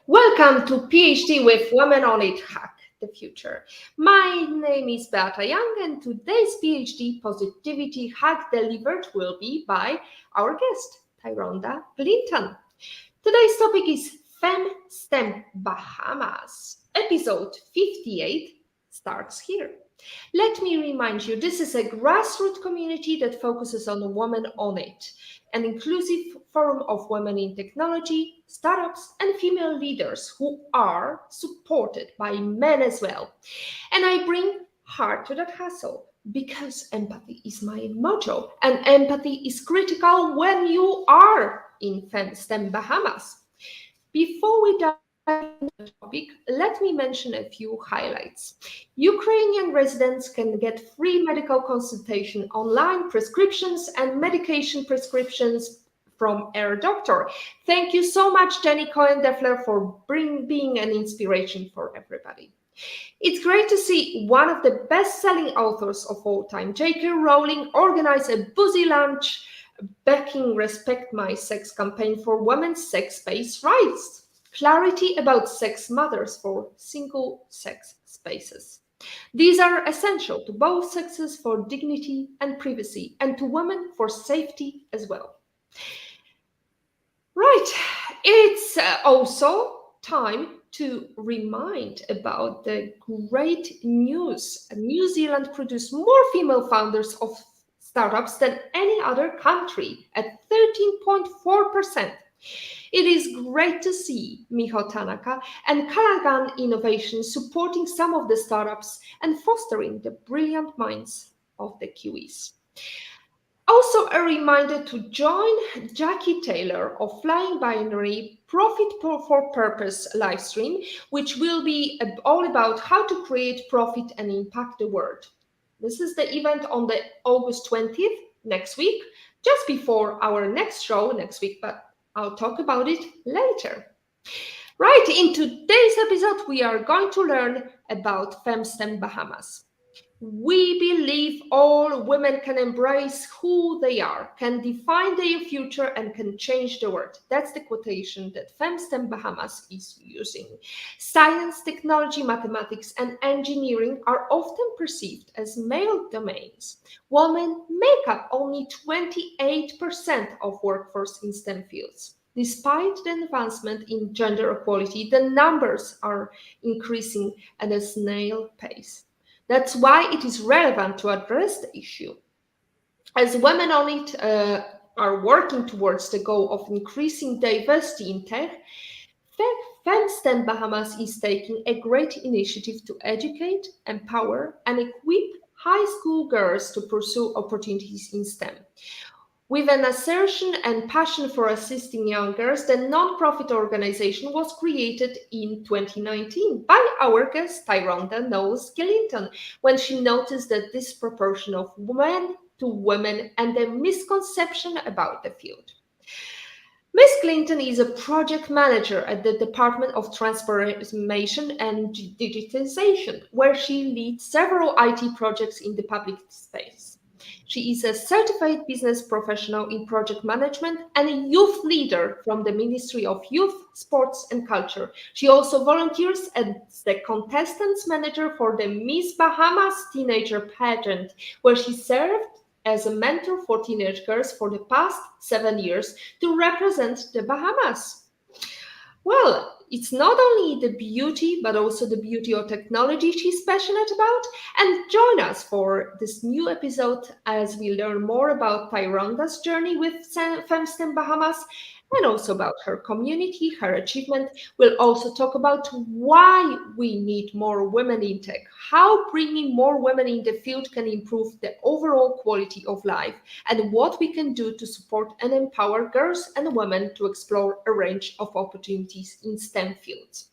Welcome to PhD with Women on It Hack the Future. My name is Beata Young, and today's PhD Positivity Hack delivered will be by our guest, Tyrhonda Glinton. Today's topic is FEM STEM Bahamas. Episode 58 starts here. Let me remind you, this is a grassroots community that focuses on women on it, an inclusive forum of women in technology, startups, and female leaders who are supported by men as well. And I bring heart to that hustle because empathy is my motto, and empathy is critical when you are in FEM STEM Bahamas. Before we dive into the topic, let me mention a few highlights. Ukrainian residents can get free medical consultation, online prescriptions, and medication prescriptions from Air Doctor. Thank you so much, Jenny Cohen-Defler, for being an inspiration for everybody. It's great to see one of the best-selling authors of all time, J.K. Rowling, organize a boozy lunch backing Respect My Sex campaign for women's sex-based rights. Clarity about sex matters for single-sex spaces. These are essential to both sexes for dignity and privacy, and to women for safety as well. Right, it's also time to remind about the great news. New Zealand produced more female founders of startups than any other country at 13.4%. It is great to see Miho Tanaka and Callaghan Innovation supporting some of the startups and fostering the brilliant minds of the Kiwis. Also, a reminder to join Jackie Taylor of Flying Binary Profit for Purpose livestream, which will be all about how to create profit and impact the world. This is the event on the August 20th, next week, just before our next show next week, but I'll talk about it later. Right, in today's episode, we are going to learn about FEM STEM Bahamas. We believe all women can embrace who they are, can define their future, and can change the world. That's the quotation that FEM STEM Bahamas is using. Science, technology, mathematics, and engineering are often perceived as male domains. Women make up only 28% of workforce in STEM fields. Despite the advancement in gender equality, the numbers are increasing at a snail pace. That's why it is relevant to address the issue. As Women on It are working towards the goal of increasing diversity in tech, FEM STEM Bahamas is taking a great initiative to educate, empower, and equip high school girls to pursue opportunities in STEM. With an assertion and passion for assisting young girls, the nonprofit organization was created in 2019 by our guest Tyrhonda Knowles Glinton when she noticed the disproportion of men to women and the misconception about the field. Ms. Glinton is a project manager at the Department of Transformation and Digitization, where she leads several IT projects in the public space. She is a certified business professional in project management and a youth leader from the Ministry of Youth, Sports and Culture. She also volunteers as the contestants manager for the Miss Bahamas Teenager Pageant, where she served as a mentor for teenage girls for the past 7 years to represent the Bahamas. Well, it's not only the beauty, but also the beauty of technology she's passionate about. And join us for this new episode as we learn more about Tyrhonda's journey with FEM STEM Bahamas and also about her community, her achievement. We'll also talk about why we need more women in tech, how bringing more women in the field can improve the overall quality of life, and what we can do to support and empower girls and women to explore a range of opportunities in STEM fields.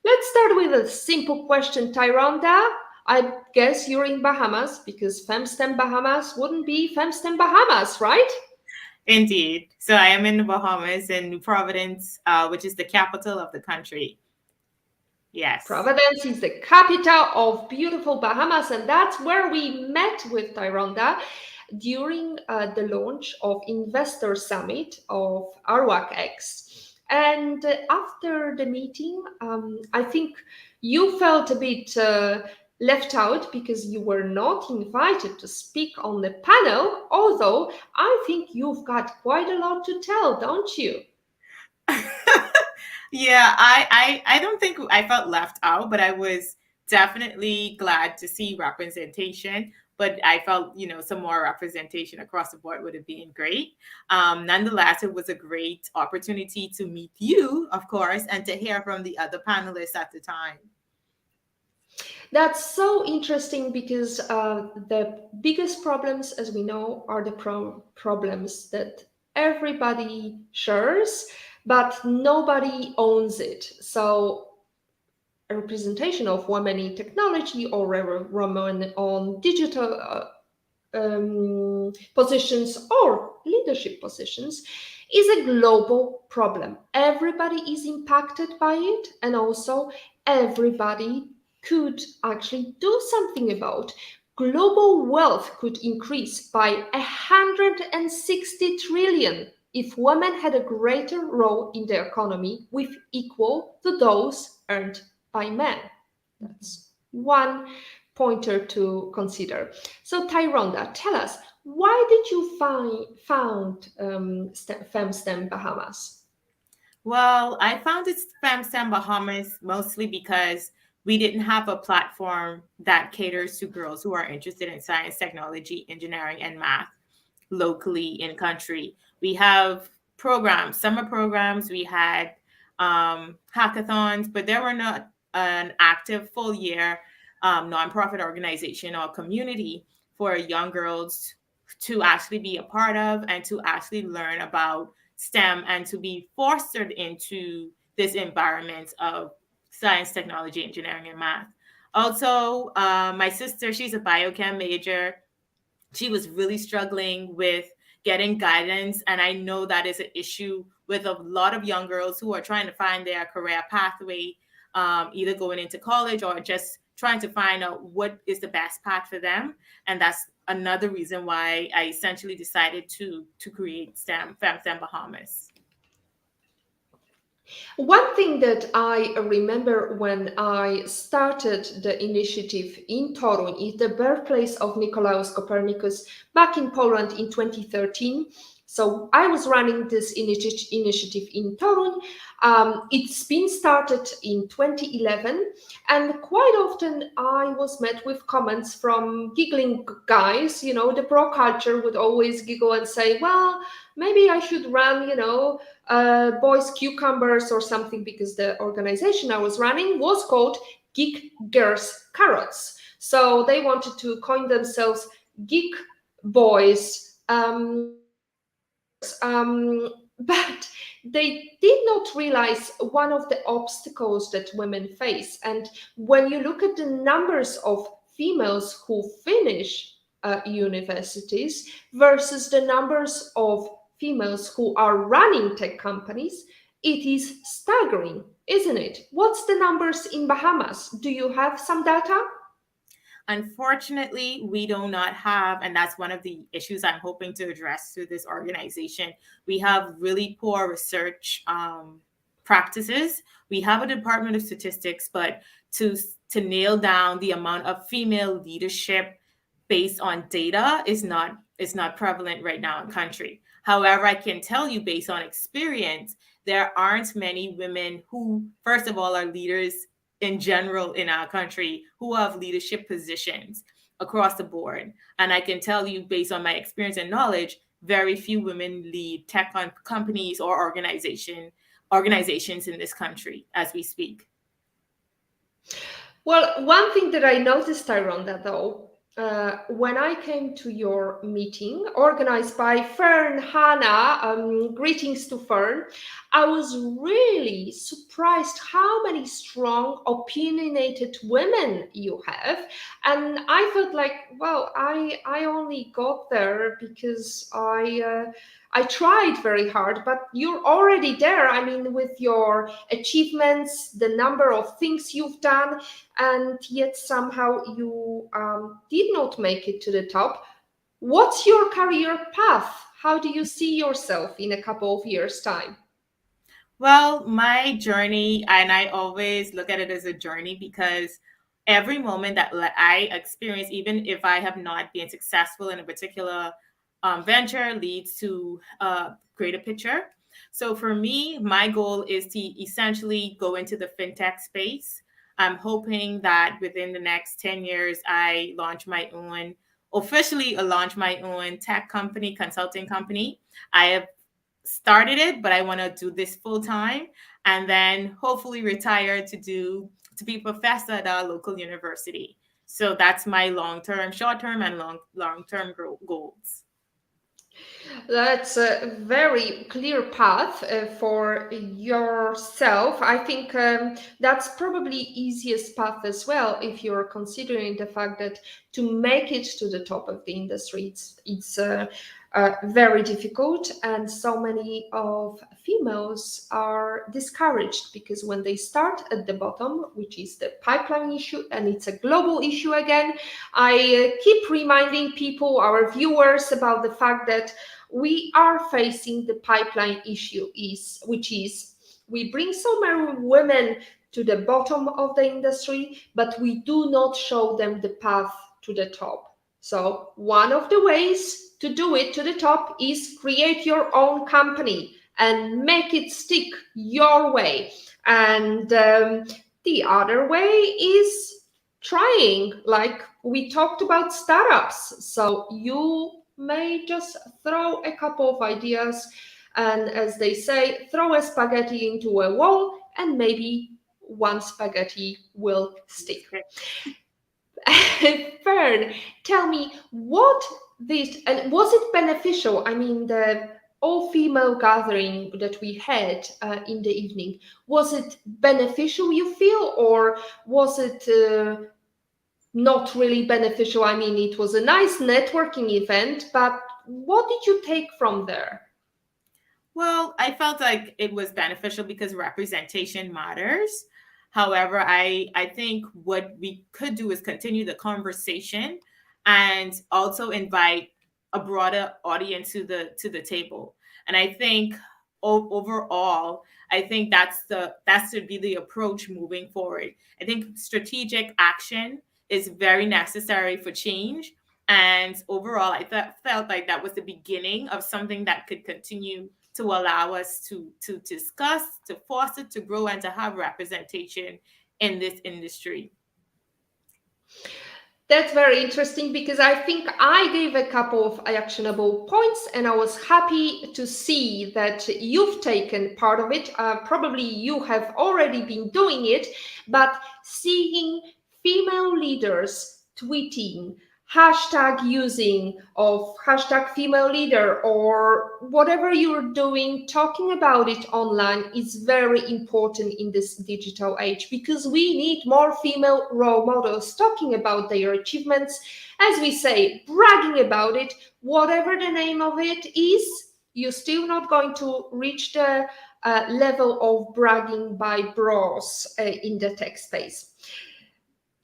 Let's start with a simple question, Tyrhonda. I guess you're in Bahamas because FEM STEM Bahamas wouldn't be FEM STEM Bahamas, right? Indeed. So I am in the Bahamas, in Providence, which is the capital of the country. Yes. Providence is the capital of beautiful Bahamas, and that's where we met with Tyrhonda during the launch of Investor Summit of Arawak X. And after the meeting, I think you felt a bit left out because you were not invited to speak on the panel, although I think you've got quite a lot to tell, don't you? Yeah, I don't think I felt left out, but I was definitely glad to see representation. But I felt, some more representation across the board would have been great. Nonetheless, it was a great opportunity to meet you, of course, and to hear from the other panelists at the time. That's so interesting because the biggest problems, as we know, are the problems that everybody shares, but nobody owns it. So, a representation of women in technology or women on digital positions or leadership positions is a global problem. Everybody is impacted by it, and also everybody could actually do something about. Global wealth could increase by 160 trillion if women had a greater role in the economy with equal to those earned by men. That's one pointer to consider. So Tyrhonda, tell us, why did you found FEM STEM Bahamas? Well, I founded FEM STEM Bahamas mostly because we didn't have a platform that caters to girls who are interested in science, technology, engineering, and math locally in country. We have programs, summer programs. We had hackathons, but there were not an active full year nonprofit organization or community for young girls to actually be a part of and to actually learn about STEM and to be fostered into this environment of science, technology, engineering, and math. Also, my sister, she's a biochem major. She was really struggling with getting guidance. And I know that is an issue with a lot of young girls who are trying to find their career pathway, either going into college or just trying to find out what is the best path for them. And that's another reason why I essentially decided to create FEM STEM Bahamas. One thing that I remember when I started the initiative in Toruń is the birthplace of Nicolaus Copernicus back in Poland in 2013. So I was running this initiative in Toruń. It's been started in 2011, and quite often I was met with comments from giggling guys. The pro culture would always giggle and say, well, maybe I should run, boys cucumbers or something, because the organization I was running was called Geek Girls Carrots. So they wanted to coin themselves Geek Boys. But they did not realize one of the obstacles that women face. And when you look at the numbers of females who finish universities versus the numbers of females who are running tech companies, it is staggering, isn't it? What's the numbers in Bahamas? Do you have some data? Unfortunately, we do not have, and that's one of the issues I'm hoping to address through this organization. We have really poor research practices. We have a Department of Statistics, but to nail down the amount of female leadership based on data is not prevalent right now in country. However, I can tell you based on experience, there aren't many women who, first of all, are leaders in general in our country who have leadership positions across the board. And I can tell you based on my experience and knowledge, very few women lead tech companies or organizations in this country as we speak. Well, one thing that I noticed, Tyrhonda, though, when I came to your meeting organized by Fern Hannah, greetings to Fern, I was really surprised how many strong, opinionated women you have. And I felt like, well, I only got there because I tried very hard, but you're already there. I mean, with your achievements, the number of things you've done, and yet somehow you did not make it to the top. What's your career path? How do you see yourself in a couple of years' time? Well, my journey, and I always look at it as a journey because every moment that I experience, even if I have not been successful in a particular venture, leads to a greater picture. So for me, my goal is to essentially go into the fintech space. I'm hoping that within the next 10 years, I launch my own, officially launch my own tech company, consulting company. I have started it, but I want to do this full time and then hopefully retire to be a professor at our local university. So that's my long term, short term, and long term goals. That's a very clear path for yourself. I think that's probably easiest path as well if you're considering the fact that to make it to the top of the industry, it's very difficult, and so many of females are discouraged because when they start at the bottom, which is the pipeline issue, and it's a global issue again, I keep reminding people, our viewers, about the fact that we are facing the pipeline issue, which is we bring so many women to the bottom of the industry, but we do not show them the path to the top. So one of the ways to do it to the top is create your own company and make it stick your way. And the other way is trying, like we talked about startups. So you may just throw a couple of ideas and, as they say, throw a spaghetti into a wall and maybe one spaghetti will stick. Fern, tell me what this, and was it beneficial? I mean, the all-female gathering that we had in the evening, was it beneficial, you feel, or was it not really beneficial? I mean, it was a nice networking event, but what did you take from there? Well, I felt like it was beneficial because representation matters. However, I think what we could do is continue the conversation and also invite a broader audience to the table. And I think overall, I think that's to be the approach moving forward. I think strategic action is very necessary for change. And overall, felt like that was the beginning of something that could continue to allow us to discuss, to foster, to grow, and to have representation in this industry. That's very interesting because I think I gave a couple of actionable points and I was happy to see that you've taken part of it. Probably you have already been doing it, but seeing female leaders tweeting, hashtag using of hashtag female leader or whatever you're doing, talking about it online is very important in this digital age because we need more female role models talking about their achievements, as we say, bragging about it, whatever the name of it is. You're still not going to reach the level of bragging by bros in the tech space.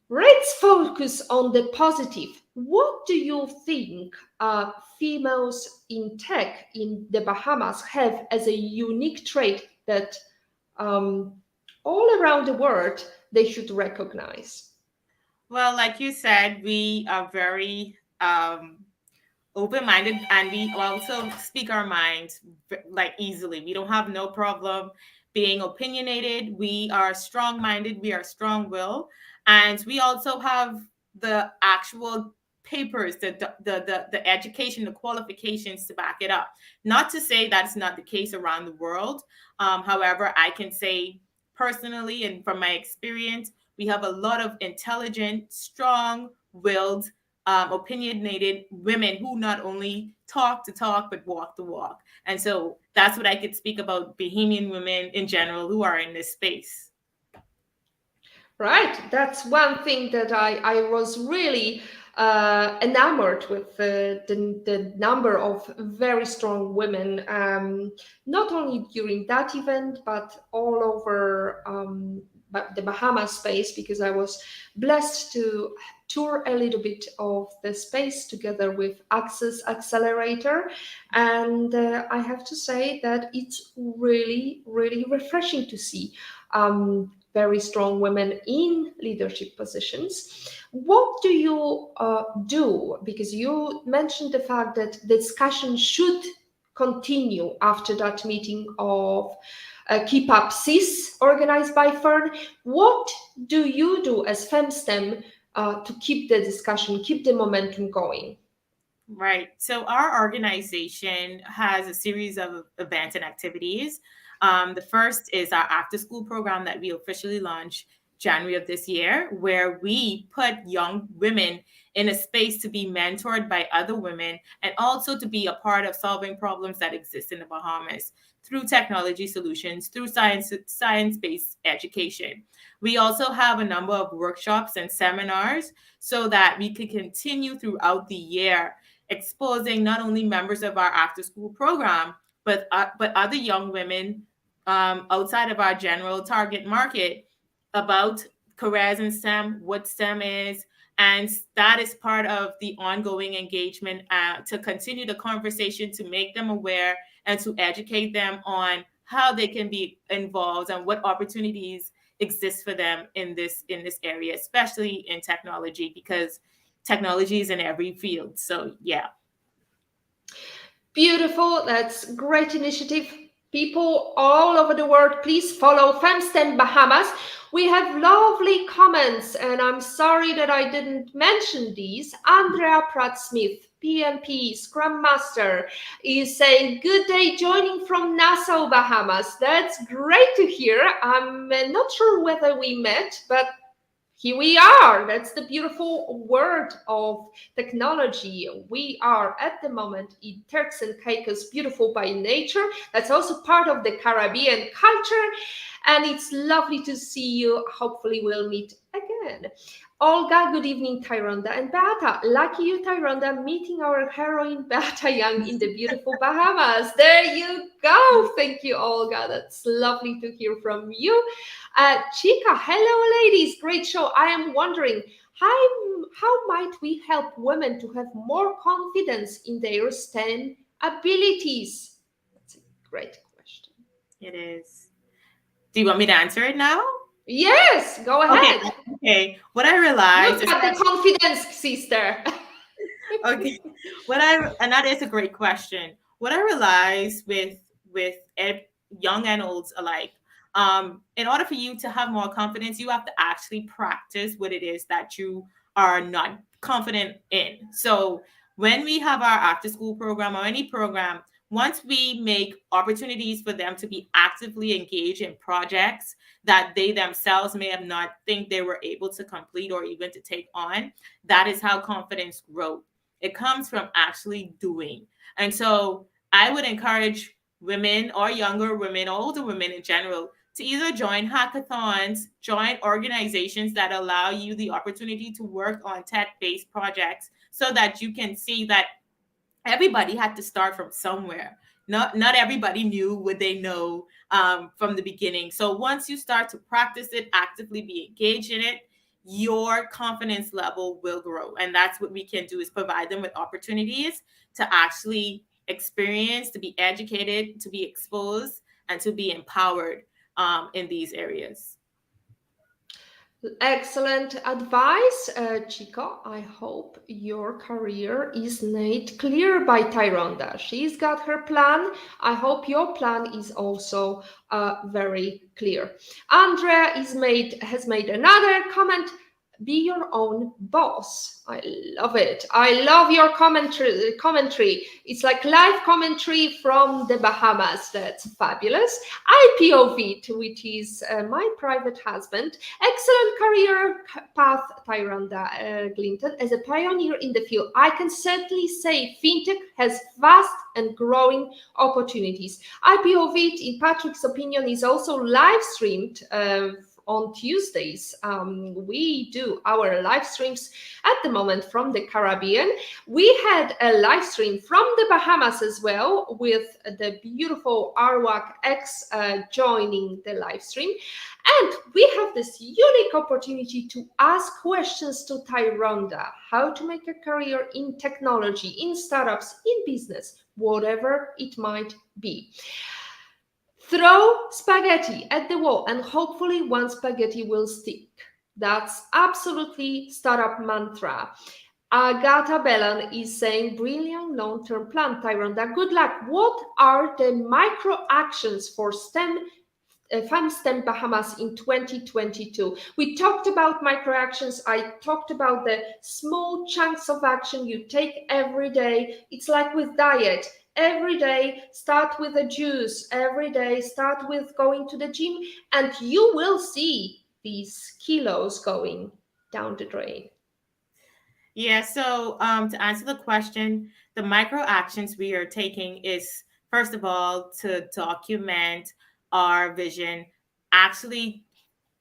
Let's focus on the positive. What do you think females in tech in the Bahamas have as a unique trait that all around the world they should recognize? Well, like you said, we are very open-minded, and we also speak our minds like easily. We don't have no problem being opinionated. We are strong-minded. We are strong-willed, and we also have the actual papers, the education, the qualifications to back it up. Not to say that's not the case around the world. However, I can say personally and from my experience, we have a lot of intelligent, strong-willed, opinionated women who not only talk the talk but walk the walk. And so that's what I could speak about Bahamian women in general who are in this space. Right, that's one thing that I was really enamored with the number of very strong women, not only during that event, but all over the Bahamas space, because I was blessed to tour a little bit of the space together with Access Accelerator. And I have to say that it's really, really refreshing to see very strong women in leadership positions. What do you do? Because you mentioned the fact that the discussion should continue after that meeting of Keep Up CIS organized by FERN. What do you do as FEM STEM to keep the discussion, keep the momentum going? Right. So our organization has a series of events and activities. The first is our after school program that we officially launched January of this year, where we put young women in a space to be mentored by other women and also to be a part of solving problems that exist in the Bahamas through technology solutions, through science-based education. We also have a number of workshops and seminars so that we can continue throughout the year exposing not only members of our after school program, but other young women outside of our general target market about careers in STEM, what STEM is. And that is part of the ongoing engagement to continue the conversation, to make them aware and to educate them on how they can be involved and what opportunities exist for them in this area, especially in technology, because technology is in every field. So yeah. Beautiful. That's great initiative. People all over the world, please follow FEM STEM Bahamas. We have lovely comments, and I'm sorry that I didn't mention these. Andrea Pratt-Smith, PMP, Scrum Master, is saying, good day, joining from Nassau, Bahamas. That's great to hear. I'm not sure whether we met, but here we are. That's the beautiful word of technology. We are at the moment in Turks and Caicos, beautiful by nature. That's also part of the Caribbean culture. And it's lovely to see you. Hopefully we'll meet again. Olga, good evening, Tyrhonda and Beata. Lucky you, Tyrhonda, meeting our heroine, Beata Young, in the beautiful Bahamas. There you go. Thank you, Olga. That's lovely to hear from you. Chica, hello, ladies. Great show. I am wondering, how might we help women to have more confidence in their STEM abilities? That's a great question. It is. Do you want me to answer it now? Yes, go ahead. Okay. What I realized is the confidence, sister. Okay. And that is a great question. What I realized with young and olds alike, in order for you to have more confidence, you have to actually practice what it is that you are not confident in. So when we have our after school program or any program, once we make opportunities for them to be actively engaged in projects that they themselves may have not think they were able to complete or even to take on, that is how confidence grows. It comes from actually doing. And so I would encourage women or younger women, older women in general, to either join hackathons, join organizations that allow you the opportunity to work on tech-based projects so that you can see that everybody had to start from somewhere. Not everybody knew what they know from the beginning. So once you start to practice it, actively be engaged in it, your confidence level will grow. And that's what we can do, is provide them with opportunities to actually experience, to be educated, to be exposed, and to be empowered in these areas. Excellent advice, Chico. I hope your career is made clear by Tyrhonda. She's got her plan. I hope your plan is also very clear. Andrea has made another comment. Be your own boss. I love it. I love your commentary. It's like live commentary from the Bahamas. That's fabulous. IPOV, which is my private husband. Excellent career path, Tyrhonda Glinton. As a pioneer in the field, I can certainly say fintech has vast and growing opportunities. IPOV, in Patrick's opinion, is also live streamed on Tuesdays. We do our live streams at the moment from the Caribbean. We had a live stream from the Bahamas as well, with the beautiful Arwak X joining the live stream. And we have this unique opportunity to ask questions to Tyrhonda: how to make a career in technology, in startups, in business, whatever it might be. Throw spaghetti at the wall and hopefully one spaghetti will stick. That's absolutely startup mantra. Agatha Bellan is saying, brilliant long-term plan, Tyrhonda. Good luck. What are the micro actions for FEM STEM Bahamas in 2022? We talked about micro actions. I talked about the small chunks of action you take every day. It's like with diet. Every day, start with a juice. Every day, start with going to the gym, and you will see these kilos going down the drain. Yeah, so to answer the question, the micro actions we are taking is, first of all, to document our vision, actually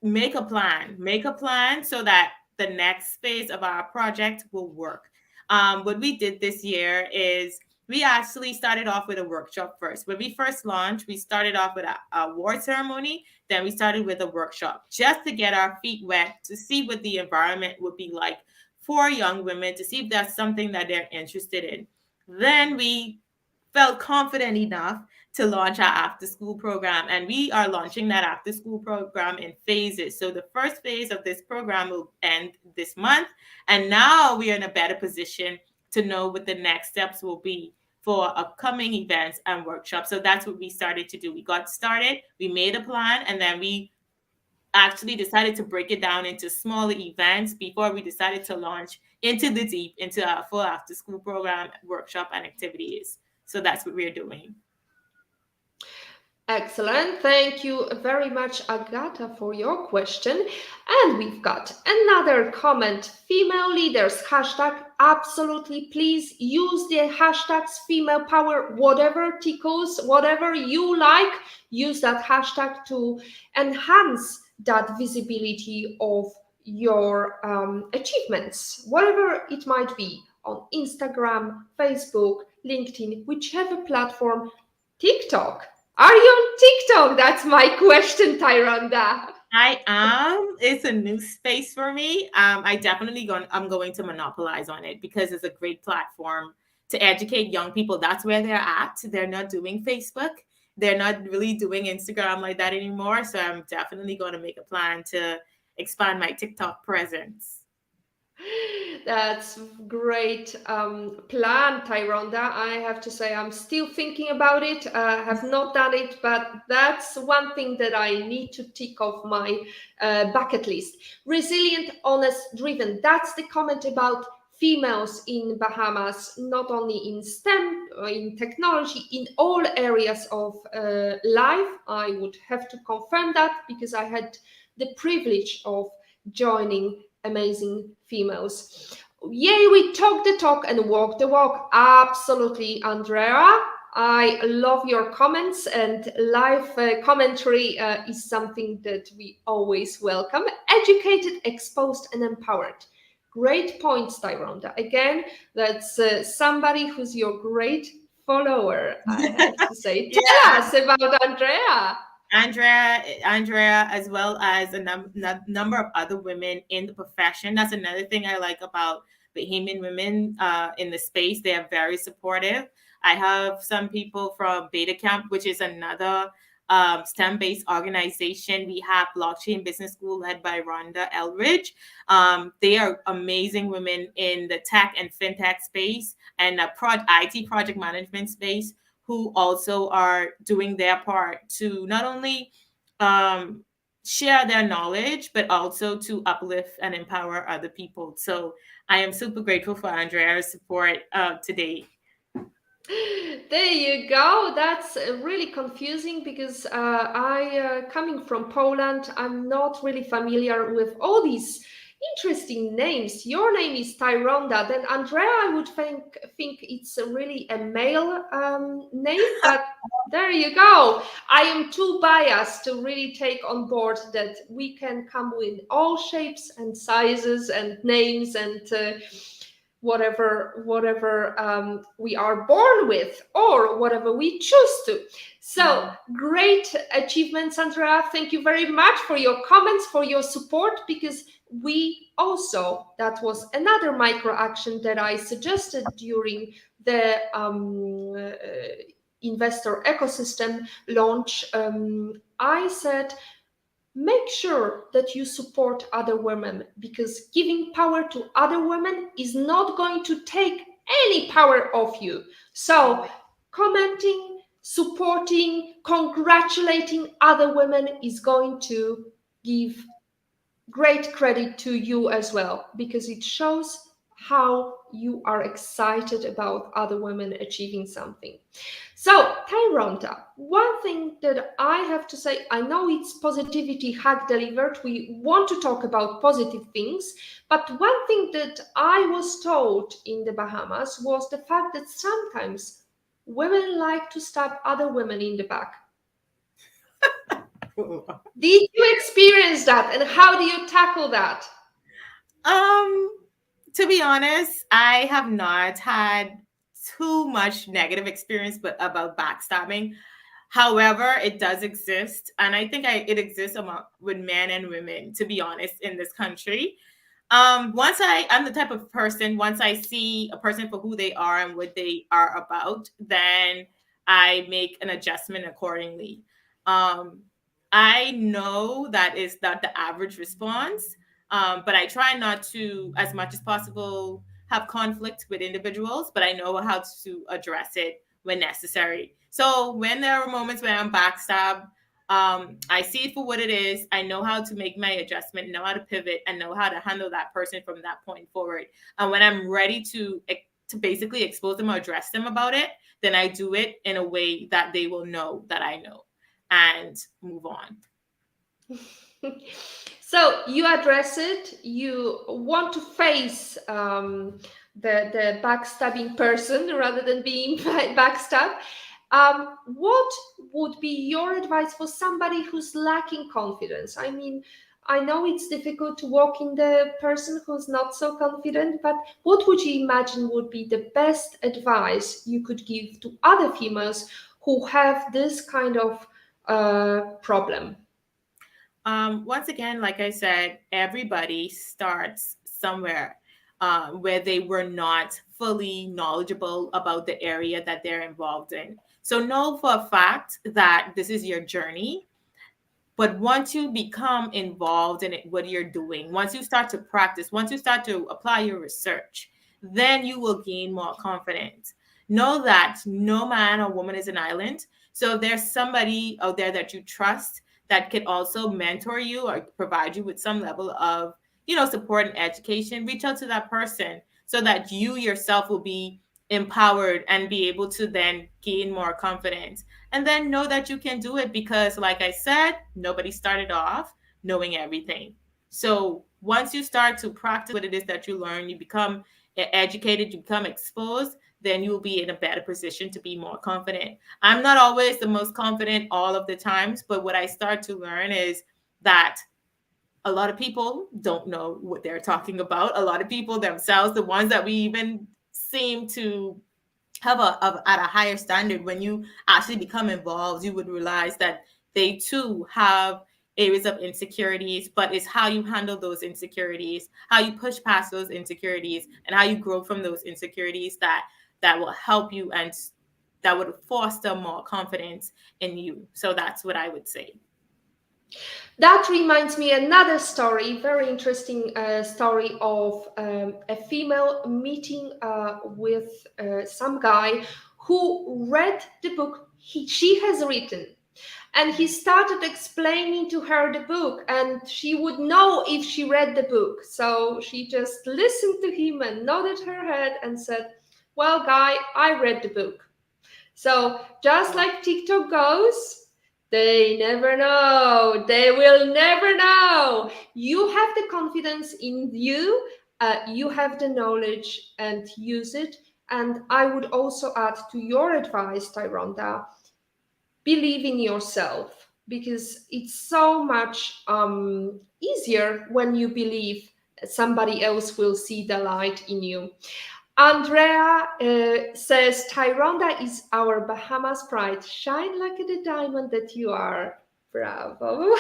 make a plan so that the next phase of our project will work. What we did this year is we actually started off with a workshop first. When we first launched, we started off with a award ceremony. Then we started with a workshop just to get our feet wet, to see what the environment would be like for young women, to see if that's something that they're interested in. Then we felt confident enough to launch our after school program. And we are launching that after school program in phases. So the first phase of this program will end this month. And now we are in a better position to know what the next steps will be for upcoming events and workshops. So that's what we started to do. We got started, we made a plan, and then we actually decided to break it down into smaller events before we decided to launch into the deep, into our full after school program, workshop, and activities. So that's what we're doing. Excellent. Thank you very much, Agatha, for your question. And we've got another comment. Female leaders, hashtag. Absolutely. Please use the hashtags female power, whatever tickles, whatever you like. Use that hashtag to enhance that visibility of your achievements, whatever it might be, on Instagram, Facebook, LinkedIn, whichever platform. TikTok. Are you on TikTok? That's my question, Tyrhonda. I am. It's a new space for me. I'm going to monopolize on it because it's a great platform to educate young people. That's where they're at. They're not doing Facebook. They're not really doing Instagram like that anymore. So I'm definitely going to make a plan to expand my TikTok presence. That's great plan, Tyrhonda. I have to say I'm still thinking about it. Have not done it, but that's one thing that I need to tick off my bucket list. Resilient, honest, driven. That's the comment about females in Bahamas, not only in STEM, in technology, in all areas of life. I would have to confirm that because I had the privilege of joining amazing females. Yay, we talk the talk and walk the walk. Absolutely, Andrea. I love your comments, and live commentary is something that we always welcome. Educated, exposed, and empowered. Great points, Tyrhonda. Again, that's somebody who's your great follower, I have to say. Tell us about Andrea. Andrea, as well as a number of other women in the profession. That's another thing I like about Bahamian women in the space. They are very supportive. I have some people from Beta Camp, which is another STEM-based organization. We have Blockchain Business School led by Rhonda Elridge. They are amazing women in the tech and fintech space and IT project management space, who also are doing their part to not only share their knowledge, but also to uplift and empower other people. So I am super grateful for Andrea's support today. There you go. That's really confusing because coming from Poland, I'm not really familiar with all these Interesting names. Your name is Tyrhonda. Then Andrea, I would think it's really a male name, but there you go. I am too biased to really take on board that we can come with all shapes and sizes and names and whatever we are born with or whatever we choose to. So great achievements, Andrea. Thank you very much for your comments, for your support, because we also, that was another micro action that I suggested during the investor ecosystem launch. I said, make sure that you support other women, because giving power to other women is not going to take any power off you. So commenting, supporting, congratulating other women is going to give great credit to you as well, because it shows how you are excited about other women achieving something. So, Tyrhonda, one thing that I have to say, I know it's positivity hack delivered. We want to talk about positive things, but one thing that I was told in the Bahamas was the fact that sometimes women like to stab other women in the back. Did you experience that, and how do you tackle that? To be honest, I have not had too much negative experience but about backstabbing. However, it does exist, and I think it exists with men and women, to be honest, in this country. I'm the type of person, once I see a person for who they are and what they are about, then I make an adjustment accordingly. I know that is not the average response, but I try not to, as much as possible, have conflict with individuals, but I know how to address it when necessary. So when there are moments where I'm backstabbed, I see it for what it is. I know how to make my adjustment, know how to pivot, and know how to handle that person from that point forward. And when I'm ready to basically expose them or address them about it, then I do it in a way that they will know that I know and move on. So you address it, you want to face the backstabbing person rather than being backstabbed. What would be your advice for somebody who's lacking confidence? I mean, I know it's difficult to walk in the person who's not so confident, but what would you imagine would be the best advice you could give to other females who have this kind of problem? Once again, like I said, everybody starts somewhere where they were not fully knowledgeable about the area that they're involved in. So know for a fact that this is your journey. But once you become involved in it, what you're doing, once you start to practice, once you start to apply your research, then you will gain more confidence. Know that no man or woman is an island. So if there's somebody out there that you trust that could also mentor you or provide you with some level of, support and education, reach out to that person so that you yourself will be empowered and be able to then gain more confidence. And then know that you can do it because, like I said, nobody started off knowing everything. So once you start to practice what it is that you learn, you become educated, you become exposed, then you will be in a better position to be more confident. I'm not always the most confident all of the times, but what I start to learn is that a lot of people don't know what they're talking about. A lot of people themselves, the ones that we even seem to have at a higher standard, when you actually become involved, you would realize that they too have areas of insecurities, but it's how you handle those insecurities, how you push past those insecurities, and how you grow from those insecurities that will help you and that would foster more confidence in you. So that's what I would say. That reminds me another story, very interesting story of a female meeting with some guy who read the book she has written. And he started explaining to her the book, and she would know if she read the book. So she just listened to him and nodded her head and said, well, guy, I read the book. So just like TikTok goes, they never know. They will never know. You have the confidence in you, you have the knowledge, and use it. And I would also add to your advice, Tyrhonda, believe in yourself, because it's so much easier when you believe somebody else will see the light in you. Andrea says, Tyrhonda is our Bahamas pride. Shine like the diamond that you are. Bravo.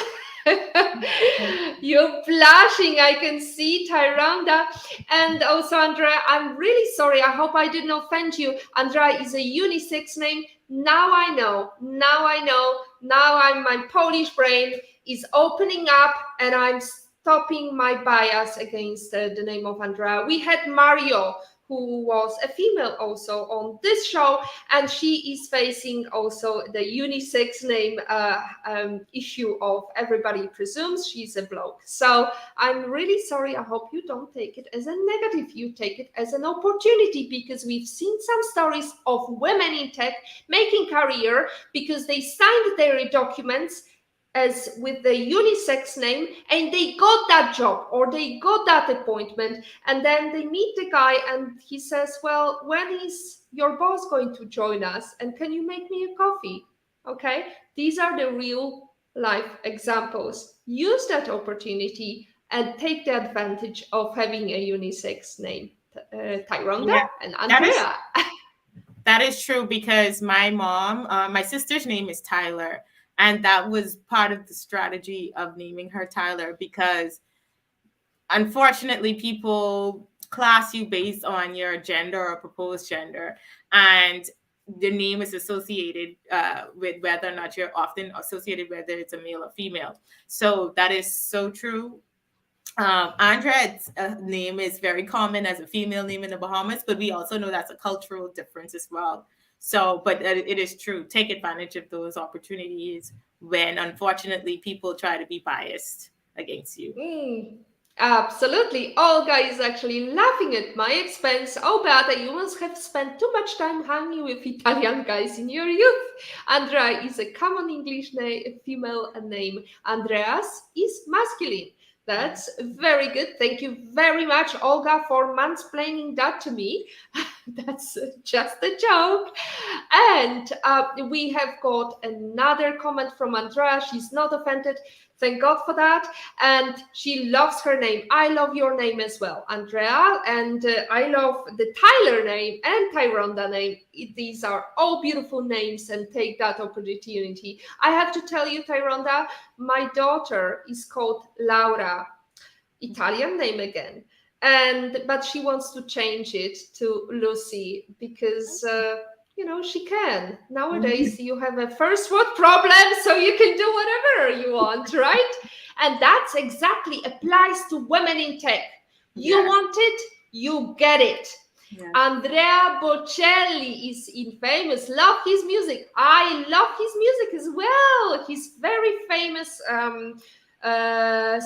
You're blushing. I can see, Tyrhonda. And also, Andrea, I'm really sorry. I hope I didn't offend you. Andrea is a unisex name. Now I know. Now I know. Now my Polish brain is opening up, and I'm stopping my bias against the name of Andrea. We had Mario, who was a female also on this show, and she is facing also the unisex name issue of everybody presumes she's a bloke. So I'm really sorry. I hope you don't take it as a negative. You take it as an opportunity, because we've seen some stories of women in tech making career because they signed their documents as with the unisex name, and they got that job or they got that appointment, and then they meet the guy and he says, well, when is your boss going to join us, and can you make me a coffee? Okay, these are the real life examples. Use that opportunity and take the advantage of having a unisex name. Tyrhonda and Andrea. That is true, because my mom, my sister's name is Tyler. And that was part of the strategy of naming her Tyler, because unfortunately people class you based on your gender or proposed gender. And the name is associated with whether or not you're often associated whether it's a male or female. So that is so true. Andrea's name is very common as a female name in the Bahamas, but we also know that's a cultural difference as well. So, but it is true. Take advantage of those opportunities when, unfortunately, people try to be biased against you. Absolutely. Olga is actually laughing at my expense. Oh, Beata, you must have spent too much time hanging with Italian guys in your youth. Andrea is a common English female name. Andreas is masculine. That's very good. Thank you very much, Olga, for mansplaining that to me. That's just a joke. And we have got another comment from Andrea. She's not offended. Thank God for that. And she loves her name. I love your name as well, Andrea. And I love the Tyler name and Tyrhonda name. These are all beautiful names, and take that opportunity. I have to tell you, Tyrhonda, my daughter is called Laura. Italian name again. But she wants to change it to Lucy because she can. Nowadays you have a first world problem, so you can do whatever you want, right? And that's exactly applies to women in tech. You want it, you get it. Yeah. Andrea Bocelli is infamous. Love his music. I love his music as well. He's very famous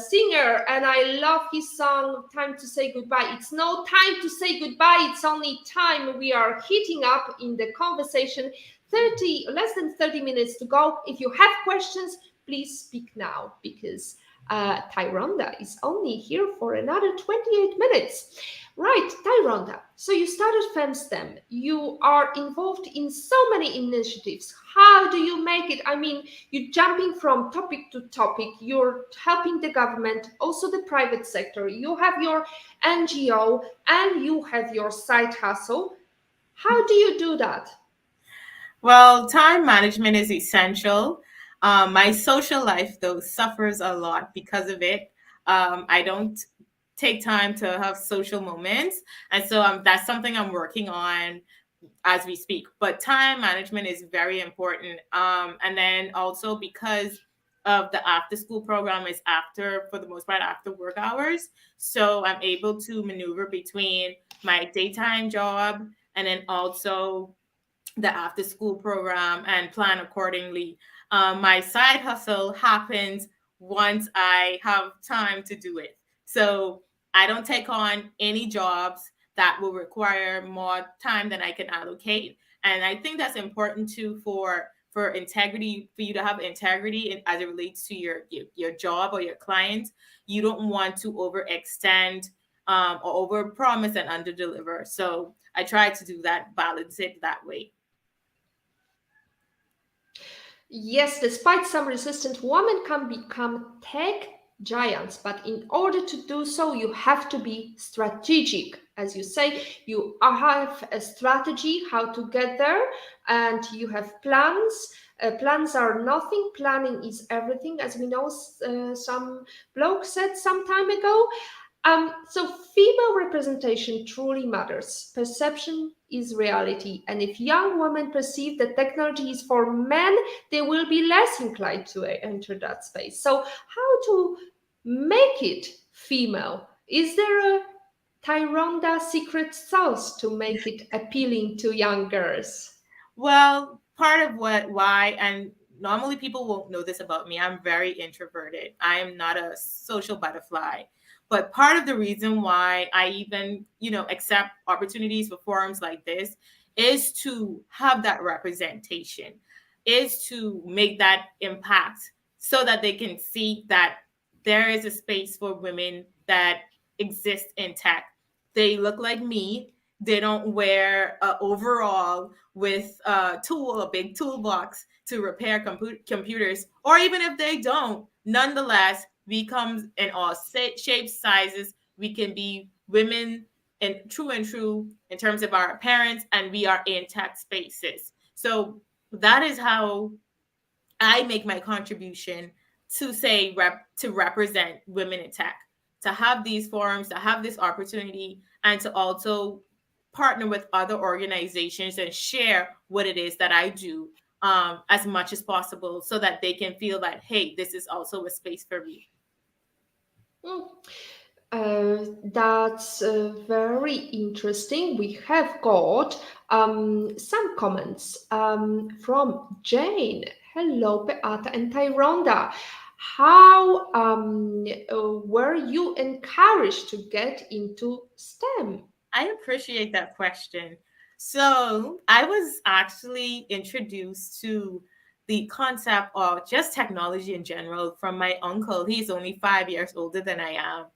singer, and I love his song Time to Say Goodbye. It's no time to say goodbye, it's only time. We are heating up in the conversation. Less than 30 minutes to go. If you have questions, please speak now, because Tyrhonda is only here for another 28 minutes. Right, Tyrhonda, so you started FEM STEM. You are involved in so many initiatives. How do you make it? I mean, you're jumping from topic to topic. You're helping the government, also the private sector. You have your NGO and you have your side hustle. How do you do that? Well, time management is essential. My social life, though, suffers a lot because of it. I don't take time to have social moments. And so that's something I'm working on as we speak. But time management is very important. And then also because of the after school program is for the most part, after work hours. So I'm able to maneuver between my daytime job and then also the after school program and plan accordingly. My side hustle happens once I have time to do it. So I don't take on any jobs that will require more time than I can allocate. And I think that's important too for for integrity, for you to have integrity as it relates to your job or your clients. You don't want to overextend or over promise and under deliver. So I try to do that, balance it that way. Yes, despite some resistance, women can become tech giants, but in order to do so, you have to be strategic. As you say, you have a strategy how to get there, and you have plans. Plans are nothing, planning is everything, as we know, some bloke said some time ago. So female representation truly matters. Perception is reality. And if young women perceive that technology is for men, they will be less inclined to enter that space. So how to make it female? Is there a Tyrhonda secret sauce to make it appealing to young girls? Well, part of why, and normally people won't know this about me, I'm very introverted. I am not a social butterfly. But part of the reason why I even, accept opportunities for forums like this is to have that representation, is to make that impact so that they can see that there is a space for women that exist in tech. They look like me. They don't wear an overall with a big toolbox to repair computers, or even if they don't, nonetheless, we come in all shapes, sizes. We can be women and true in terms of our appearance, and we are in tech spaces. So that is how I make my contribution to say to represent women in tech, to have these forums, to have this opportunity, and to also partner with other organizations and share what it is that I do as much as possible so that they can feel that, hey, this is also a space for me. Mm. That's very interesting. We have got some comments from Jane. Hello, Beata and Tyrhonda. How were you encouraged to get into STEM? I appreciate that question. So I was actually introduced to the concept of just technology in general from my uncle. He's only 5 years older than I am.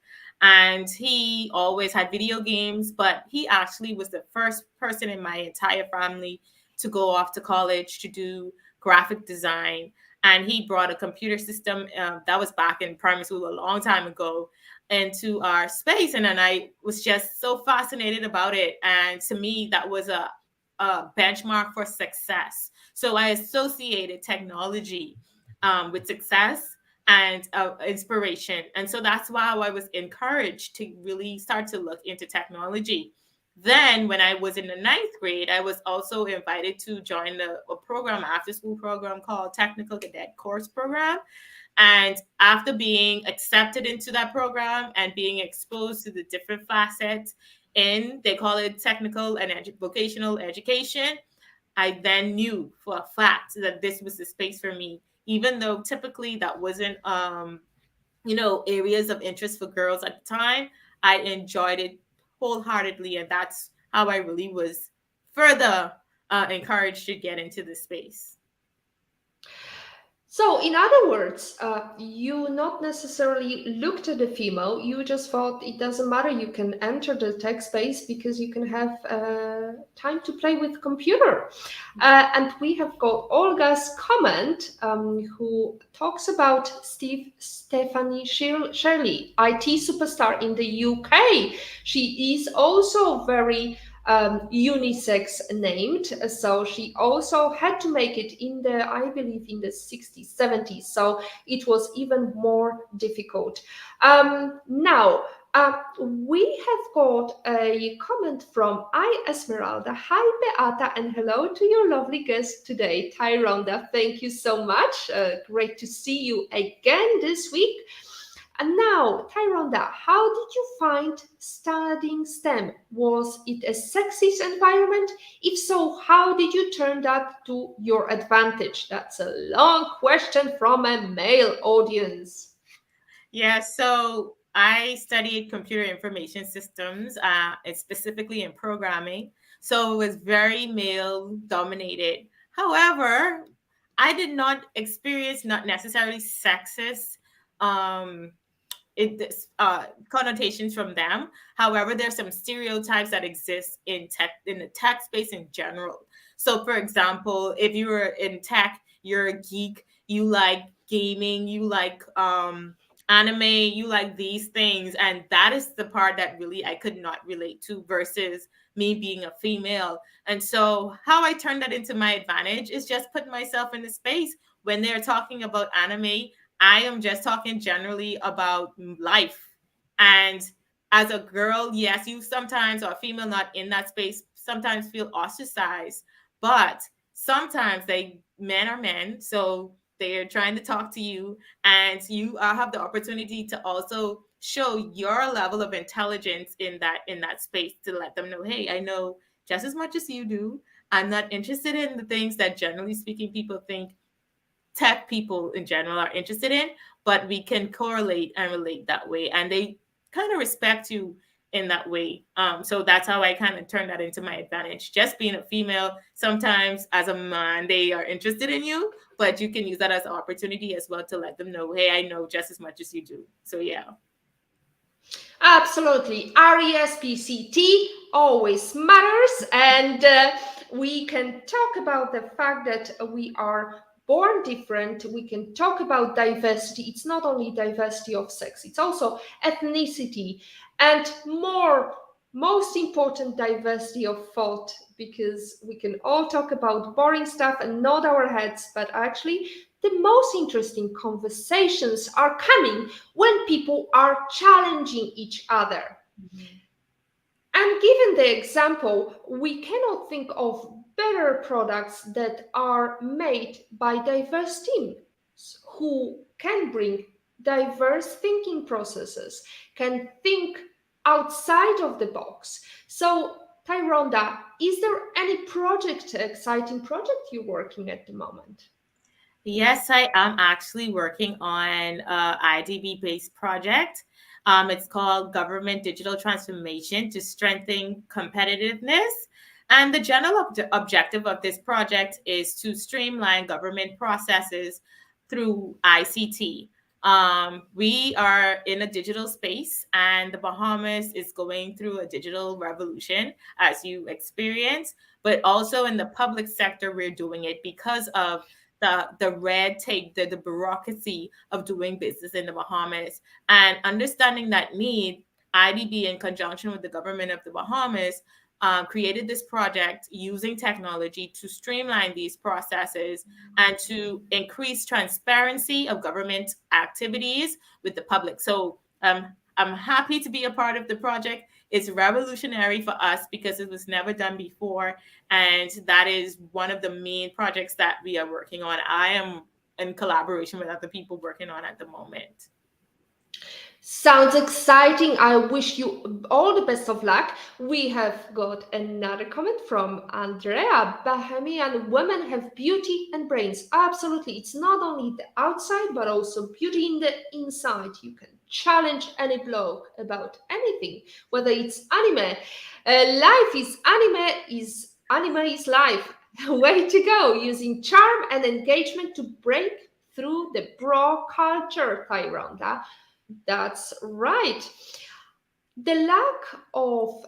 And he always had video games, but he actually was the first person in my entire family to go off to college to do graphic design. And he brought a computer system that was back in primary school a long time ago into our space. And then I was just so fascinated about it. And to me, that was a benchmark for success. So I associated technology with success and inspiration. And so that's why I was encouraged to really start to look into technology. Then, when I was in the 9th grade, I was also invited to join a program, after school program called Technical Cadet Course Program. And after being accepted into that program and being exposed to the different facets they call it technical and vocational education, I then knew for a fact that this was the space for me, even though typically that wasn't, areas of interest for girls at the time. I enjoyed it wholeheartedly, and that's how I really was further encouraged to get into the space. So, in other words, you not necessarily looked at the female, you just thought it doesn't matter, you can enter the tech space because you can have time to play with computer. And we have got Olga's comment who talks about Stephanie Shirley, IT superstar in the UK. She is also very unisex named, so she also had to make it I believe in the 60s 70s, so it was even more difficult. Now we have got a comment from Esmeralda. Hi Beata, and hello to your lovely guest today, Tyrhonda. Thank you so much. Great to see you again this week. And now, Tyrhonda, how did you find studying STEM? Was it a sexist environment? If so, how did you turn that to your advantage? That's a long question from a male audience. Yeah, so I studied computer information systems, specifically in programming. So it was very male dominated. However, I did not experience not necessarily sexist um connotations from them. However, there's some stereotypes that exist in the tech space in general. So, for example, if you were in tech, you're a geek, you like gaming, you like anime, you like these things, and that is the part that really I could not relate to versus me being a female. And so, how I turn that into my advantage is just put myself in the space when they're talking about anime. I am just talking generally about life. And as a girl, yes, you sometimes, or a female not in that space, sometimes feel ostracized. But sometimes men are men. So they're trying to talk to you, and you have the opportunity to also show your level of intelligence in that space to let them know, hey, I know just as much as you do. I'm not interested in the things that generally speaking people think tech people in general are interested in, but we can correlate and relate that way. And they kind of respect you in that way. So that's how I kind of turn that into my advantage. Just being a female, sometimes as a man, they are interested in you, but you can use that as an opportunity as well to let them know, hey, I know just as much as you do. So yeah. Absolutely. RESPCT always matters. And we can talk about the fact that we are born different. We can talk about diversity. It's not only diversity of sex, it's also ethnicity and most important, diversity of thought, because we can all talk about boring stuff and nod our heads, but actually the most interesting conversations are coming when people are challenging each other. Mm-hmm. And given the example, we cannot think of better products that are made by diverse teams who can bring diverse thinking processes, can think outside of the box. So, Tyrhonda, is there any exciting project you're working at the moment? Yes, I am actually working on a IDB-based project. It's called Government Digital Transformation to Strengthen Competitiveness. And the general objective of this project is to streamline government processes through ICT. We are in a digital space, and the Bahamas is going through a digital revolution, as you experience, but also in the public sector, we're doing it because of the red tape, the bureaucracy of doing business in the Bahamas. And understanding that need, IDB, in conjunction with the government of the Bahamas, created this project using technology to streamline these processes and to increase transparency of government activities with the public. So I'm happy to be a part of the project. It's revolutionary for us because it was never done before. And that is one of the main projects that we are working on. I am in collaboration with other people working on at the moment. Sounds exciting. I wish you all the best of luck. We have got another comment from Andrea. Bahamian women have beauty and brains. Absolutely. It's not only the outside, but also beauty in the inside. You can challenge any bloke about anything, whether it's anime. Life is anime is life. Way to go, using charm and engagement to break through the bro culture, Tyrhonda. That's right. The lack of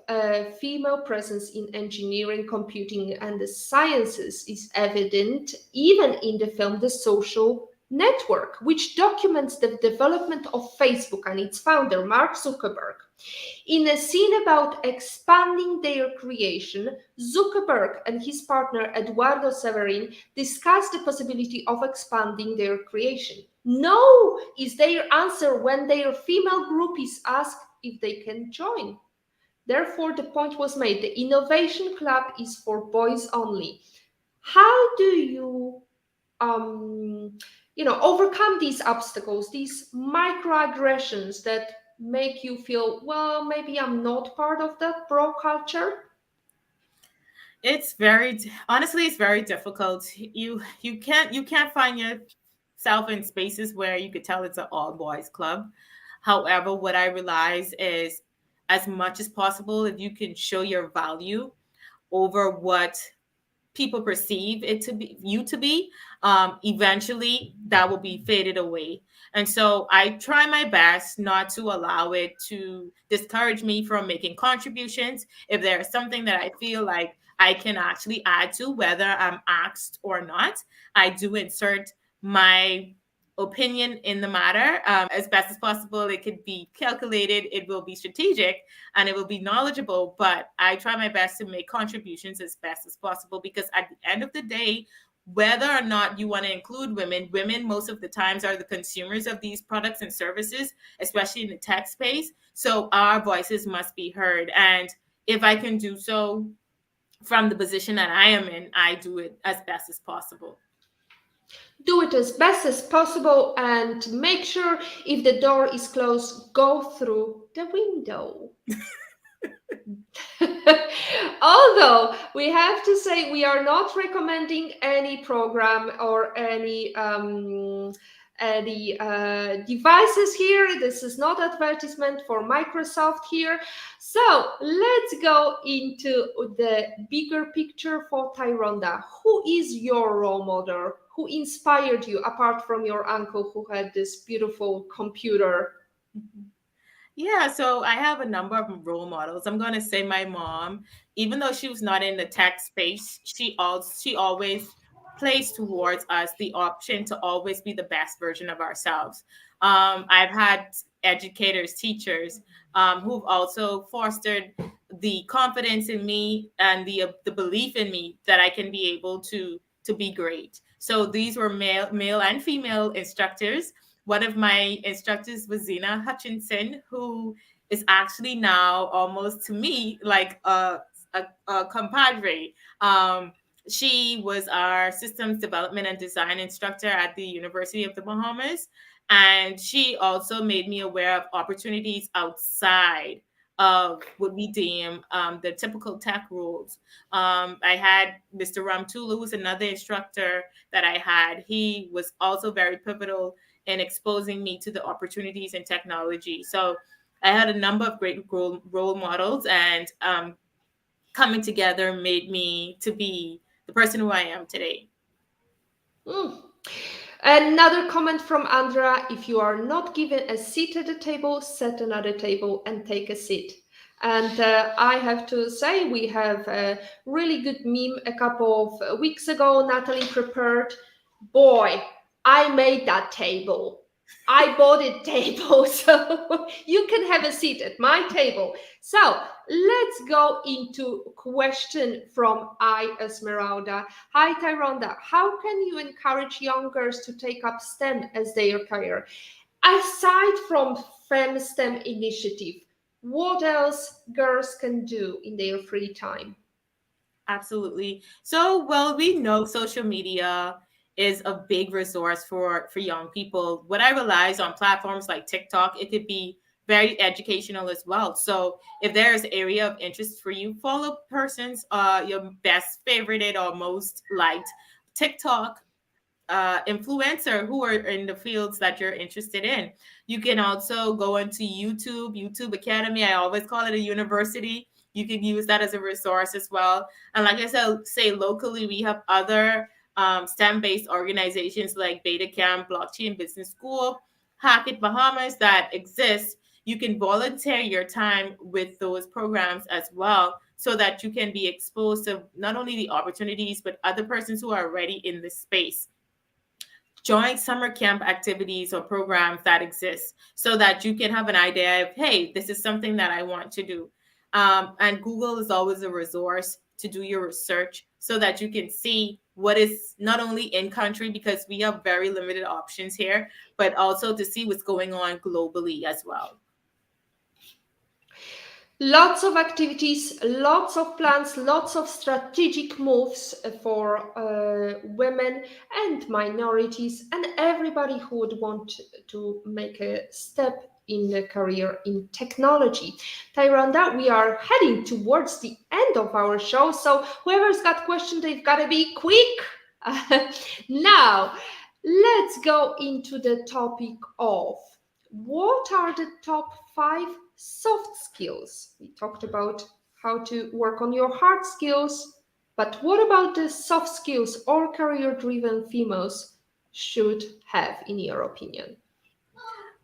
female presence in engineering, computing, and the sciences is evident even in the film The Social Network, which documents the development of Facebook and its founder, Mark Zuckerberg. In a scene about expanding their creation, Zuckerberg and his partner Eduardo Severin discuss the possibility of expanding their creation. No is their answer when their female groupies ask if they can join. Therefore, the point was made, the Innovation Club is for boys only. How do you overcome these obstacles, these microaggressions that make you feel, well, maybe I'm not part of that bro culture? It's honestly, it's very difficult. You can't find yourself in spaces where you could tell it's an all boys club. However, what I realize is, as much as possible, if you can show your value over what people perceive it to be, you to be, eventually that will be faded away. And so I try my best not to allow it to discourage me from making contributions. If there's something that I feel like I can actually add to, whether I'm asked or not, I do insert my opinion in the matter, as best as possible. It could be calculated, it will be strategic, and it will be knowledgeable, but I try my best to make contributions as best as possible, because at the end of the day, whether or not you want to include women most of the times are the consumers of these products and services, especially in the tech space. So our voices must be heard. And if I can do so from the position that I am in, I do it as best as possible. Do it as best as possible, and make sure if the door is closed, go through the window. Although we have to say we are not recommending any program or any devices here. This is not advertisement for Microsoft here. So let's go into the bigger picture for Tyrhonda. Who is your role model? Who inspired you, apart from your uncle who had this beautiful computer? Yeah, so I have a number of role models. I'm going to say my mom, even though she was not in the tech space, she always plays towards us the option to always be the best version of ourselves. I've had educators, teachers, who've also fostered the confidence in me and the belief in me that I can be able to be great. So these were male and female instructors. One of my instructors was Zena Hutchinson, who is actually now almost to me like a compadre. She was our systems development and design instructor at the University of the Bahamas. And she also made me aware of opportunities outside of what we deem the typical tech rules. I had Mr. Ramtulu, who was another instructor that I had. He was also very pivotal in exposing me to the opportunities in technology. So I had a number of great role models, and coming together made me to be the person who I am today. Another comment from Andra: if you are not given a seat at the table, set another table and take a seat. And I have to say, we have a really good meme a couple of weeks ago. Natalie prepared. Boy, I made that table. I bought a table, so you can have a seat at my table. So let's go into question from Esmeralda. Hi, Tyrhonda. How can you encourage young girls to take up STEM as their career? Aside from FEM STEM initiative, what else girls can do in their free time? Absolutely. So, well, we know social media is a big resource for young people. What I realize on platforms like TikTok, it could be very educational as well. So, if there is an area of interest for you, follow persons your best favorited or most liked TikTok influencer who are in the fields that you're interested in. You can also go into YouTube Academy. I always call it a university. You can use that as a resource as well. And like I said, say locally, we have other STEM-based organizations like Beta Camp, Blockchain Business School, Hack It Bahamas that exist. You can volunteer your time with those programs as well, so that you can be exposed to not only the opportunities, but other persons who are already in this space. Join summer camp activities or programs that exist, so that you can have an idea of, hey, this is something that I want to do. And Google is always a resource to do your research, so that you can see what is not only in country, because we have very limited options here, but also to see what's going on globally as well. Lots of activities, lots of plans, lots of strategic moves for women and minorities, and everybody who would want to make a step in a career in technology. Tyrhonda, we are heading towards the end of our show, so whoever's got questions, they've got to be quick. Now, let's go into the topic of what are the top 5 soft skills. We talked about how to work on your hard skills. But what about the soft skills or career-driven females should have, in your opinion?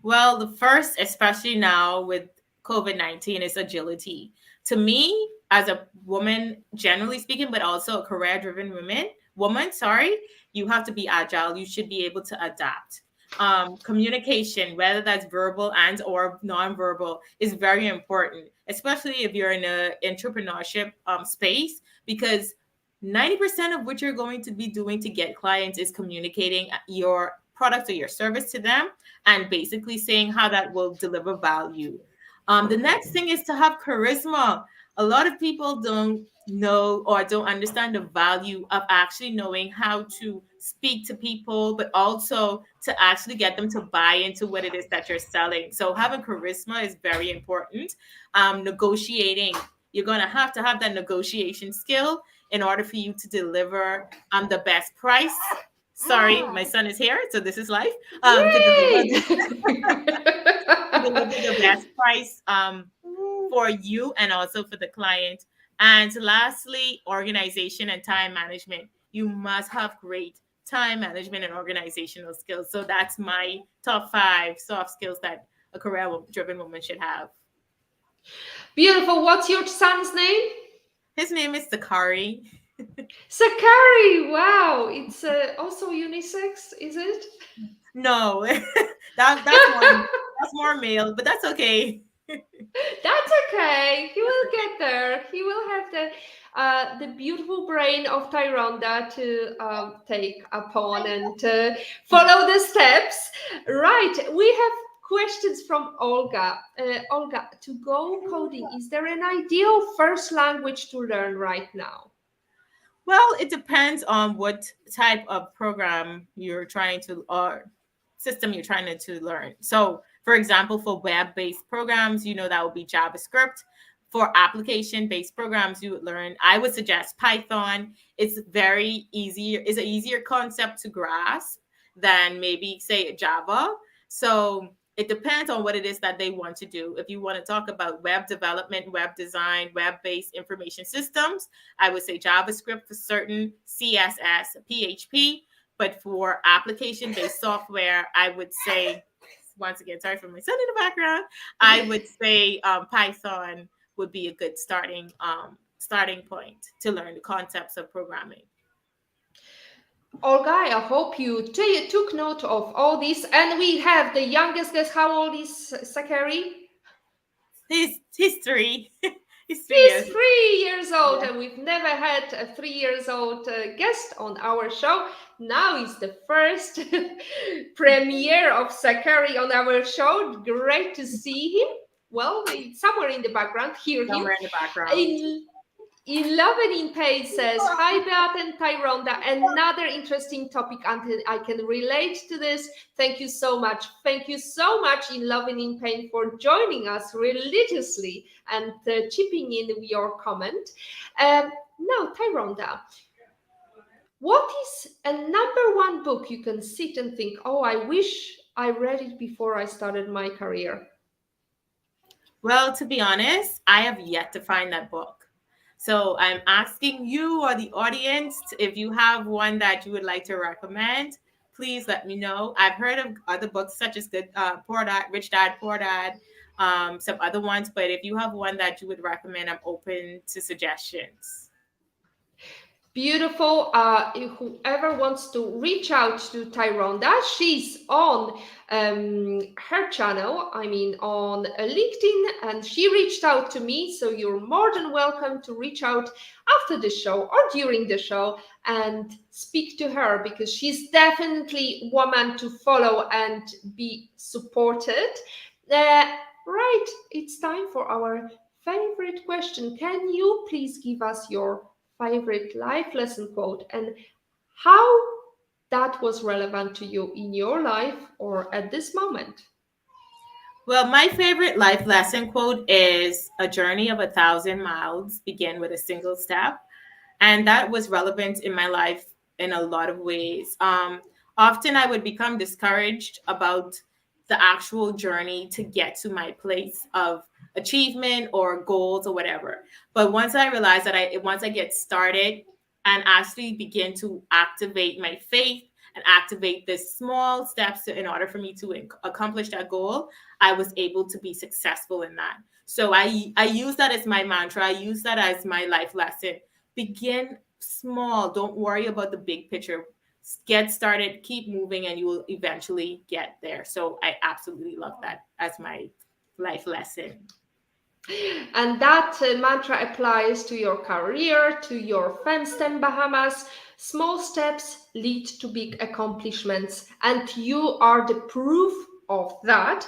Well, the first, especially now with COVID-19, is agility. To me, as a woman, generally speaking, but also a career-driven woman, sorry, you have to be agile. You should be able to adapt. Communication, whether that's verbal and or non-verbal, is very important, especially if you're in an entrepreneurship space, because 90% of what you're going to be doing to get clients is communicating your product or your service to them and basically saying how that will deliver value. The next thing is to have charisma. A lot of people don't know or don't understand the value of actually knowing how to speak to people, but also to actually get them to buy into what it is that you're selling. So having charisma is very important. Negotiating, you're going to have that negotiation skill in order for you to deliver the best price. Sorry, my son is here, so this is life. Yay! Deliver the best price for you and also for the client. And lastly, organization and time management. You must have great time management and organizational skills. So that's my top 5 soft skills that a career-driven woman should have. Beautiful. What's your son's name? His name is Sakari. Sakari. Wow. It's also unisex, is it? No, that's more male, but that's okay. That's okay. He will get there. He will have the beautiful brain of Tyrhonda to take upon and follow the steps. Right. We have questions from Olga. Olga, to go coding, is there an ideal first language to learn right now? Well, it depends on what type of program you're trying to or system you're trying to learn. So, for example, for web-based programs, that would be JavaScript. For application-based programs, I would suggest Python. It's very easy. It's an easier concept to grasp than maybe say Java. So it depends on what it is that they want to do. If you want to talk about web development, web design, web-based information systems, I would say JavaScript for certain, CSS, PHP. But for application-based software, I would say, once again, sorry for my son in the background, I would say Python would be a good starting point to learn the concepts of programming. Olga, I hope you took note of all this. And we have the youngest guest. How old is Sakari? He's 3. He's 3 years old, yeah. And we've never had a 3 years old guest on our show. Now is the first premiere of Sakari on our show. Great to see him. Well, somewhere in the background, hear him. Somewhere in the background. 11 in Pay says, hi, Beat and Tyrhonda. Another interesting topic, and I can relate to this. Thank you so much. Thank you so much, in Love and in Pain, for joining us religiously and chipping in with your comment. Now, Tyrhonda, what is a number one book you can sit and think, oh, I wish I read it before I started my career? Well, to be honest, I have yet to find that book. So I'm asking you or the audience, if you have one that you would like to recommend, please let me know. I've heard of other books such as Poor Dad, Rich Dad, Poor Dad, some other ones. But if you have one that you would recommend, I'm open to suggestions. Beautiful. Whoever wants to reach out to Tyrhonda, she's on her channel, on LinkedIn, and she reached out to me. So you're more than welcome to reach out after the show or during the show and speak to her, because she's definitely a woman to follow and be supported. Right, it's time for our favorite question. Can you please give us your favorite life lesson quote and how that was relevant to you in your life or at this moment? Well, my favorite life lesson quote is, a journey of 1,000 miles begin with a single step. And that was relevant in my life in a lot of ways. Often I would become discouraged about the actual journey to get to my place of achievement or goals or whatever. But once I realized that once I get started, and actually begin to activate my faith and activate the small steps in order for me to accomplish that goal, I was able to be successful in that. So I use that as my mantra. I use that as my life lesson. Begin small. Don't worry about the big picture. Get started, keep moving, and you will eventually get there. So I absolutely love that as my life lesson. And that mantra applies to your career, to your FEM STEM Bahamas. Small steps lead to big accomplishments, and you are the proof of that.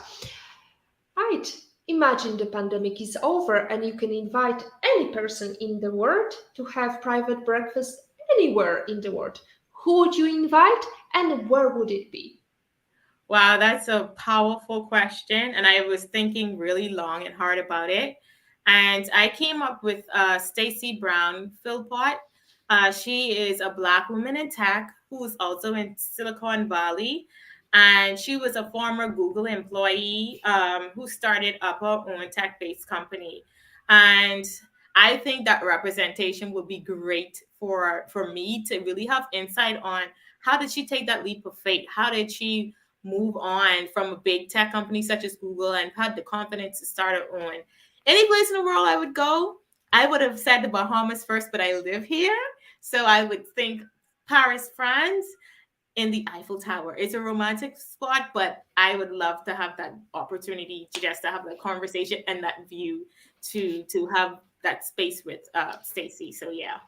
Right. Imagine the pandemic is over and you can invite any person in the world to have private breakfast anywhere in the world. Who would you invite and where would it be? Wow, that's a powerful question. And I was thinking really long and hard about it. And I came up with Stacey Brown Philpott. She is a Black woman in tech who is also in Silicon Valley. And she was a former Google employee who started up her own tech based company. And I think that representation would be great for me to really have insight on how did she take that leap of faith? How did she move on from a big tech company such as Google and had the confidence to start her own? Any place in the world I would go, I would have said the Bahamas first, but I live here. So I would think Paris, France, in the Eiffel Tower. It's a romantic spot, but I would love to have that opportunity to just to have that conversation and that view to have that space with Stacey. So yeah.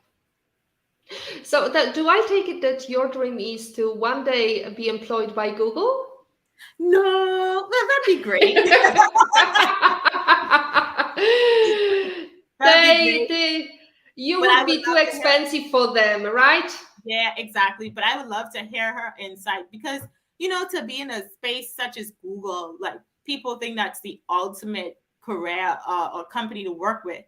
So do I take it that your dream is to one day be employed by Google? No, well, that'd be great. You But I would be would too love to hear. expensive for them, right? Yeah, exactly. But I would love to hear her insight because, you know, to be in a space such as Google, like people think that's the ultimate career or company to work with.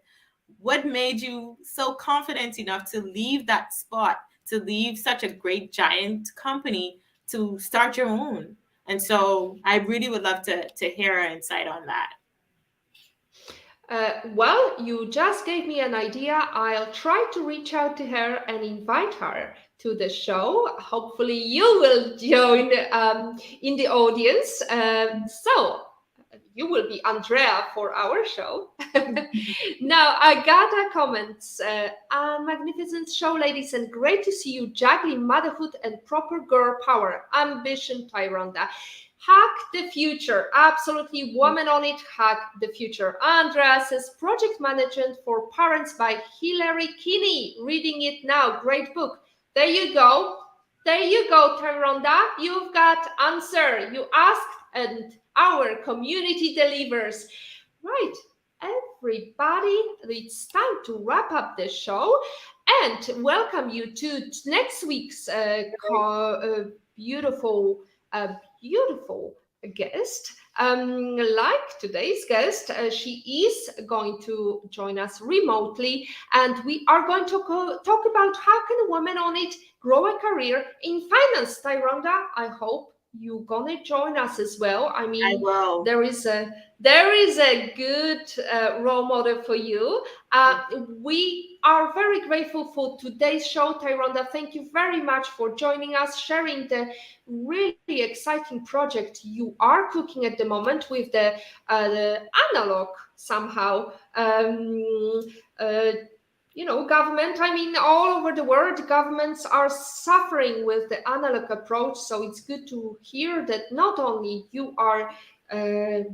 What made you so confident enough to leave that spot, to leave such a great giant company to start your own? And so I really would love to hear her insight on that. Well, you just gave me an idea. I'll try to reach out to her and invite her to the show. Hopefully, you will join in the audience. So you will be Andrea for our show. Now, I got a comments. A magnificent show, ladies, and great to see you juggling motherhood and proper girl power. Ambition, Tyrhonda. Hack the future. Absolutely, woman on it. Hack the future. Andrea says Project Management for Parents by Hilary Kinney. Reading it now. Great book. There you go. There you go, Tyrhonda. You've got answer. You asked and our community delivers. Right. Everybody, it's time to wrap up the show and welcome you to next week's beautiful guest. Like today's guest, she is going to join us remotely, and we are going to talk about how can a woman on it grow a career in finance. Tyrhonda, I hope you're gonna join us as well. I mean, I will. there is a good role model for you. We are very grateful for today's show, Tyrhonda. Thank you very much for joining us, sharing the really exciting project you are cooking at the moment with the analog somehow. Government, I mean, all over the world, governments are suffering with the analog approach. So it's good to hear that not only you are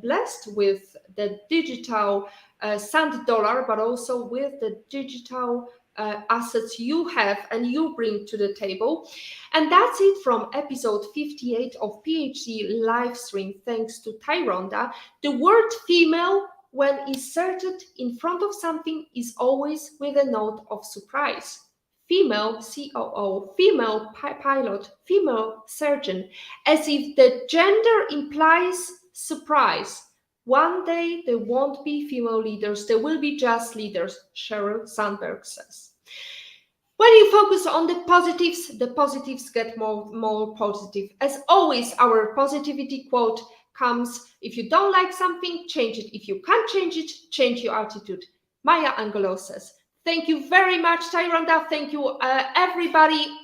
blessed with the digital sand dollar, but also with the digital assets you have and you bring to the table. And that's it from episode 58 of PhD Livestream. Thanks to Tyrhonda. The word female, when inserted in front of something, is always with a note of surprise. Female COO, female pilot, female surgeon, as if the gender implies surprise. One day there won't be female leaders, there will be just leaders, Sheryl Sandberg says. When you focus on the positives get more positive. As always, our positivity quote comes, if you don't like something, change it. If you can't change it, change your attitude. Maya Angelou says, Thank you very much, Tyrhonda. Thank you, everybody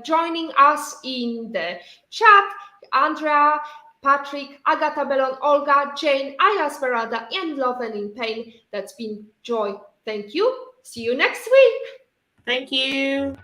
joining us in the chat. Andrea, Patrick, Agata Bellon, Olga, Jane, Aya Sperada, and Love and in Pain. That's been Joy. Thank you. See you next week. Thank you.